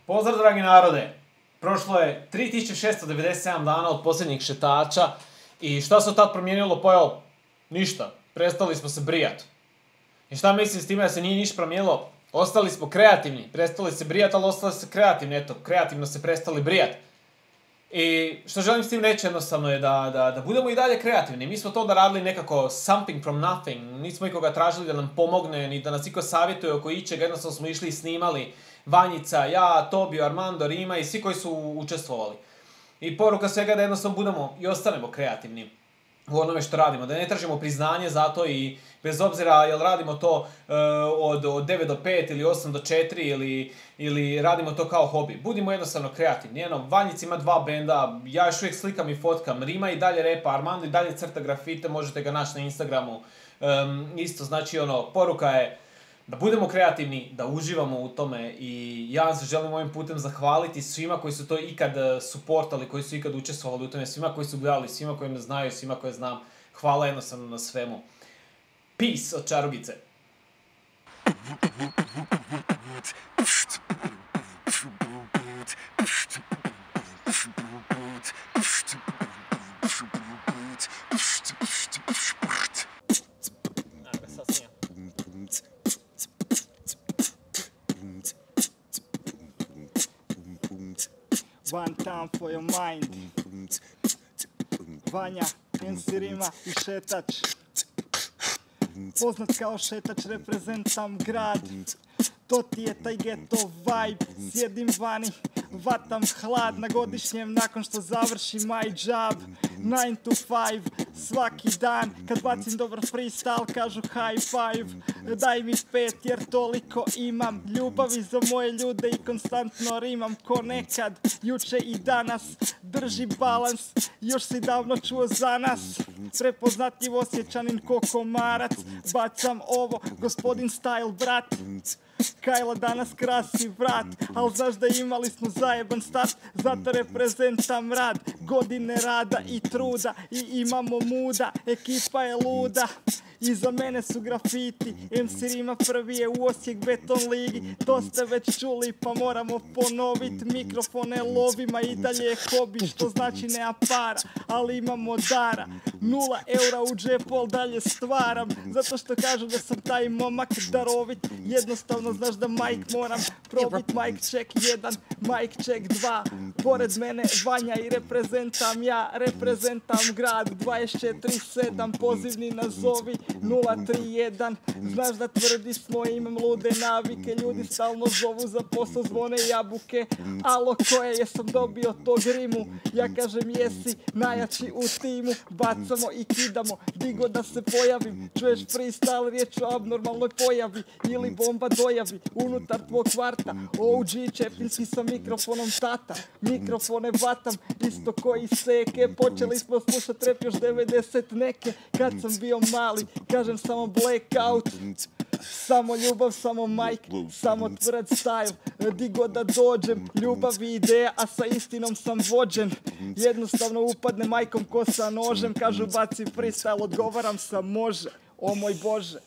Pozdrav dragi narode, prošlo je 3697 dana od posljednjih šetača i šta se tad promijenilo? Pa evo, ništa, prestali smo se brijat. I šta mislim s time da se nije ništa promijenilo? Ostali smo kreativni, prestali se brijat, ali ostali se kreativni, eto, kreativno se prestali brijat. I što želim s tim reći jednostavno je da budemo i dalje kreativni. Mi smo to da radili nekako something from nothing, nismo ikoga tražili da nam pomogne, ni da nas iko savjetuje oko ičega, jednostavno smo išli i snimali. Vanjica, ja, Tobio, Armando, Rima i svi koji su učestvovali. I poruka svega da jednostavno budemo i ostanemo kreativni u onome što radimo, da ne tražimo priznanje za to i bez obzira jel radimo to od 9 do 5 ili 8 do 4 ili radimo to kao hobi. Budimo jednostavno kreativni. Vanjic ima 2 benda, ja još uvijek slikam i fotkam, Rima i dalje repa, Armando i dalje crta grafite, možete ga naći na Instagramu. Isto, znači poruka je da budemo kreativni, da uživamo u tome i ja vam se želim ovim putem zahvaliti svima koji su to ikad suportali, koji su ikad učestvovali u tome, svima koji su gledali, svima koji me znaju, svima koje znam. Hvala jednostavno na svemu. Peace od Čarugice. One time for your mind. Vanja, MC Rima i Šetač. Poznat kao Šetač, reprezentam grad. To ti je taj ghetto vibe. Sjedim vani, vatam hlad na godišnjem nakon što završi my job. 9 to 5, svaki dan. Kad bacim dobar freestyle, kažu high five. Daj mi 5 jer toliko imam ljubavi za moje ljude i konstantno rimam ko nekad, juče i danas. Drži balans, još si davno čuo za nas. Prepoznatljiv Osječanin ko komarac. Bacam ovo, gospodin style brat. Kajla danas krasi vrat, al znaš da imali smo zajeban start, zato reprezentam rad, godine rada i truda i imamo muda, ekipa je luda. Iza mene su grafiti, MC Rima prvi je u Osijek Beton ligi. To ste već čuli pa moramo ponovit, mikrofone lovima i dalje je hobi, što znači nema para, ali imamo dara. 0 eura u džepu, al dalje stvaram, zato što kažu da sam taj momak darovit. Jednostavno znaš da mic moram probit, mic check 1, mic check 2. Pored mene Vanja i reprezentam ja, reprezentam grad. 24/7, pozivni nazovi 031. Znaš da tvrdi smo, imam lude navike, ljudi stalno zovu za posao, zvone jabuke. Alo koje, jesam dobio tog rimu? Ja kažem jesi, najjači u timu. Bacamo i kidamo, digo da se pojavim. Čuješ freestyle, riječ o abnormalnoj pojavi ili bomba dojavi unutar tvog kvarta. OG Čepinski sa mikrofonom tata, mikrofone vatam isto koji seke. Počeli smo slušat rap još 90 neke, kad sam bio mali, kažem samo blackout. Samo ljubav, samo mic, samo tvrd style. Di god da dođem, ljubav i ideja, a sa istinom sam vođen. Jednostavno upadne majkom ko sa nožem, kažu baci freestyle, odgovaram sa može. O moj Bože.